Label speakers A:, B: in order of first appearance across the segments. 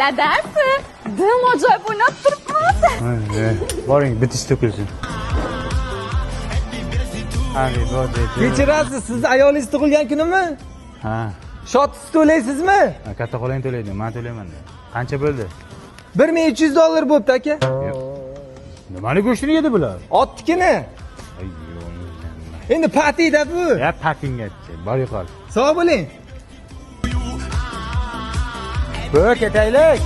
A: dadasi, dim ajoyib o'ynab turibmiz.
B: Boring, bitish to'kilsin. Happy birthday to you.
C: Kechirasiz, sizni ayolingiz tug'ilgan kunimi?
B: Ha.
C: Shot to'laysizmi?
B: Katta qo'lang to'laydi, men to'layman. Qancha bo'ldi?
C: $1300 bo'pti aka.
B: Nimani go'shtini yedi bular?
C: Otnikini. Endi patida bu.
B: Ya patinggacha, bor yo'qol.
C: Sog' bo'ling.
B: Bo'k ketaylik.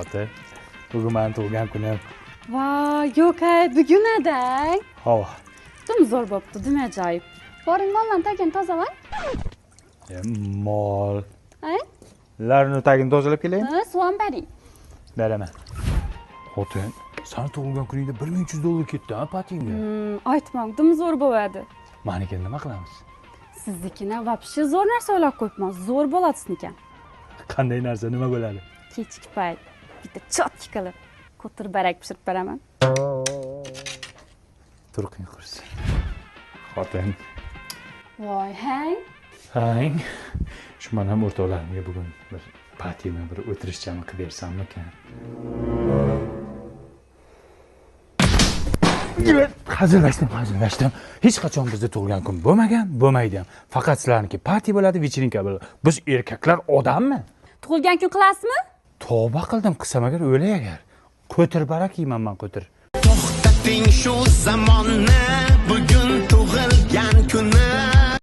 B: Ota, bugun men tug'ilgan kunim.
A: Voy, yo'q, bugun adang.
B: Havo.
A: Dim zo'r bo'pti, dim ajoyib. Boring, mollarni tagini tozalang.
B: Mol.
A: Ay?
B: Larni tagini tozalab kelaymi?
A: Ha, suv ham bering.
B: Beraman. Xotin, sen tug'ilgan kuningda $1300 ketdi, ha, patingga?
A: Aytmang, dim zo'r bo'ladi.
B: Menikini nima qilamiz?
A: Siznikini вообще zo'r narsa o'ylab qo'yibman. Zo'r bo'ladi siznikan.
B: Qanday narsa, nima bo'ladi?
A: Kechki payt bitta chotki qilib ko'tir barak pishirib beraman.
B: Turqing qursin. Xotin.
A: Voy, hang.
B: Hang. Shu men ham o'rtoqlarimga bugun bir patiyni bir o'tirishchami qilib bersammikan? Hazillashdim. Hech qachon bizda tug'ilgan kun bo'lmagan, bo'lmaydi ham. Faqat sizlarniki partiya bo'ladi, вечеринка bo'ladi. Biz erkaklar odammi?
A: Tug'ilgan kun qilasizmi?
B: Tavba qildim, qilsam agar o'lay agar. Qo'tir barak yeyman men qo'tir.
D: To'xtating shu zamonni, bugun tug'ilgan kuni.